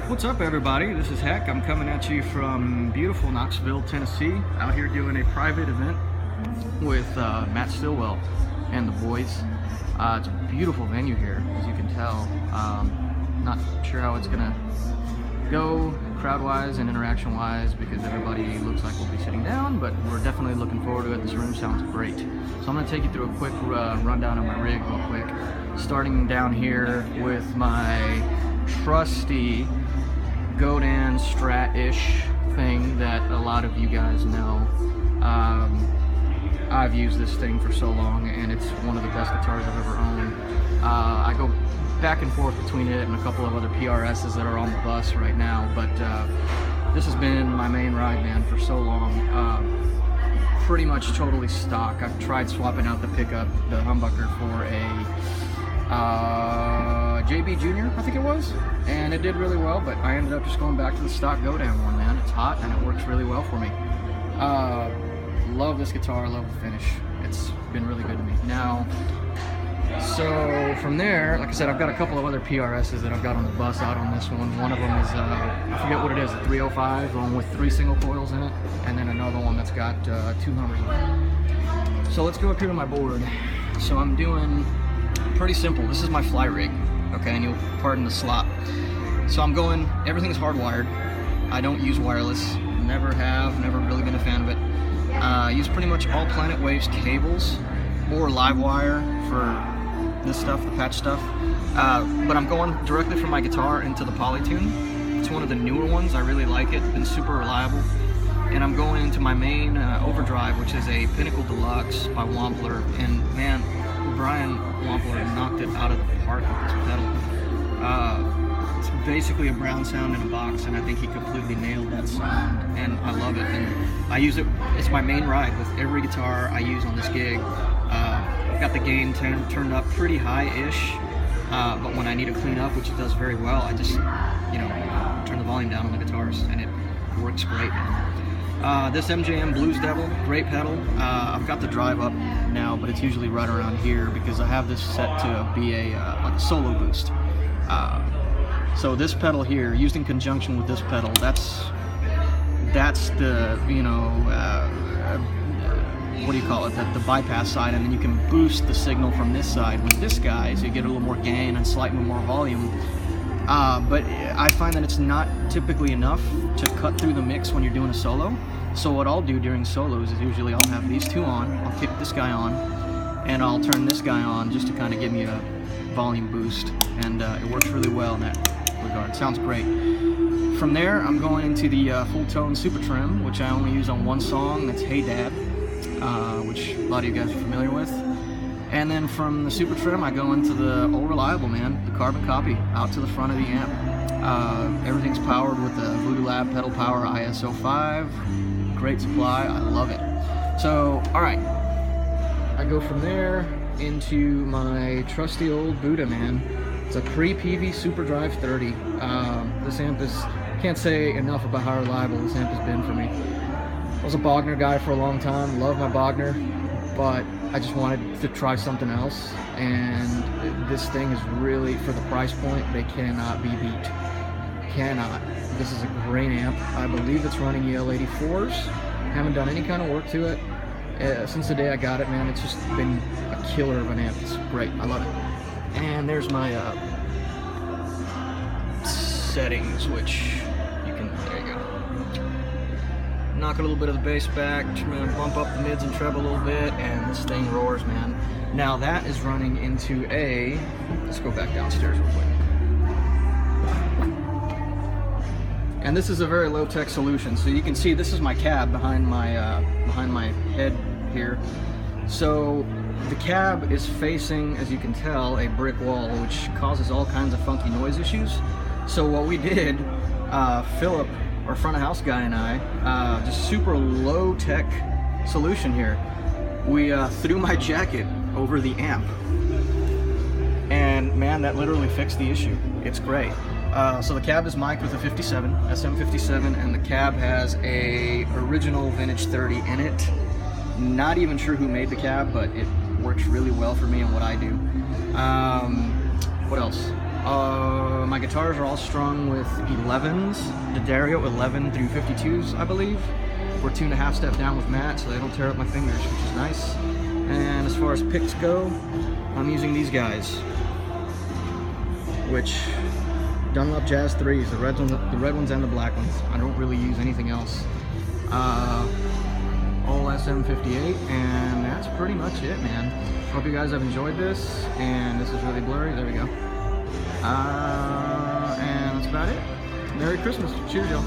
What's up, everybody? This is Hec. I'm coming at you from beautiful Knoxville, Tennessee. Out here doing a private event with Matt Stillwell and the boys. It's a beautiful venue here, as you can tell. Not sure how it's gonna go crowd-wise and interaction-wise because everybody looks like we'll be sitting down, but we're definitely looking forward to it. This room sounds great. So I'm gonna take you through a quick rundown of my rig real quick. Starting down here with my trusty Godin Strat-ish thing that a lot of you guys know. I've used this thing for so long and it's one of the best guitars I've ever owned. I go back and forth between it and a couple of other PRSs that are on the bus right now, but this has been my main ride, man, for so long. Pretty much totally stock. I've tried swapping out the pickup, the humbucker, for a JB Junior, I think it was, and it did really well, but I ended up just going back to the stock Godin one, man. It's hot and it works really well for me. Love this guitar, love the finish. It's been really good to me. Now, so from there, like I said, I've got a couple of other PRSs that I've got on the bus out on this one. One of them is, I forget what it is, a 305, one with 3 single coils in it, and then another one that's got 2 hummers in it. So let's go up here to my board. So I'm doing pretty simple. This is my fly rig, okay, and you'll pardon the slop. So I'm going, everything's hardwired. I don't use wireless, never have, never really been a fan of it. I use pretty much all Planet Waves cables or live wire for this stuff, the patch stuff. But I'm going directly from my guitar into the Polytune. It's one of the newer ones. I really like it. It's been super reliable. And I'm going into my main overdrive, which is a Pinnacle Deluxe by Wampler. And man, Brian Wampler knocked it out of the park with this pedal. It's basically a brown sound in a box, and I think he completely nailed that sound, and I love it. And I use it, it's my main ride with every guitar I use on this gig. I've got the gain turned up pretty high-ish, but when I need to clean up, which it does very well, I just, turn the volume down on the guitars, and it works great, man. This MJM Blues Devil, great pedal. I've got the drive up now, but it's usually right around here because I have this set to be like a solo boost. So this pedal here, used in conjunction with this pedal, that's the, what do you call it, the bypass side, and then you can boost the signal from this side with this guy, so you get a little more gain and slightly more volume. But I find that it's not typically enough to cut through the mix when you're doing a solo. So what I'll do during solos is usually I'll have these two on, I'll kick this guy on, and I'll turn this guy on just to kind of give me a volume boost, and it works really well in that regard. Sounds great. From there, I'm going into the full tone Super Trim, which I only use on one song. That's Hey Dad, which a lot of you guys are familiar with. And then from the Super Trim, I go into the old reliable, man, the carbon copy, out to the front of the amp. Everything's powered with the Voodoo Lab Pedal Power ISO 5. Great supply, I love it. So, all right, I go from there into my trusty old Buddha, man. It's a pre-PV Super Drive 30. This amp is, can't say enough about how reliable this amp has been for me. I was a Bogner guy for a long time, love my Bogner, but I just wanted to try something else, and this thing is really, for the price point, they cannot be beat. Cannot. This is a great amp. I believe it's running EL84s. Haven't done any kind of work to it. Since the day I got it, man, it's just been a killer of an amp. It's great. I love it. And there's my settings, which you can, there you go. Knock a little bit of the bass back, bump up the mids and treble a little bit, and this thing roars, man. Now that is running into a, let's go back downstairs real quick. And this is a very low-tech solution. So you can see this is my cab behind my head here. So the cab is facing, as you can tell, a brick wall, which causes all kinds of funky noise issues. So what we did, Philip, our front of house guy, and I, just super low-tech solution here. We threw my jacket over the amp, and man, that literally fixed the issue. It's great. So the cab is mic'd with a 57, SM57, and the cab has a original vintage 30 in it. Not even sure who made the cab, but it works really well for me and what I do. What else? My guitars are all strung with 11s, D'Addario 11 through 52s, I believe. We're 2.5 steps down with Matt, so they don't tear up my fingers, which is nice. And as far as picks go, I'm using these guys, which Dunlop Jazz 3s, the red ones and the black ones. I don't really use anything else. All SM58, and that's pretty much it, man. Hope you guys have enjoyed this, and this is really blurry. There we go. And that's about it. Merry Christmas. Cheers, y'all.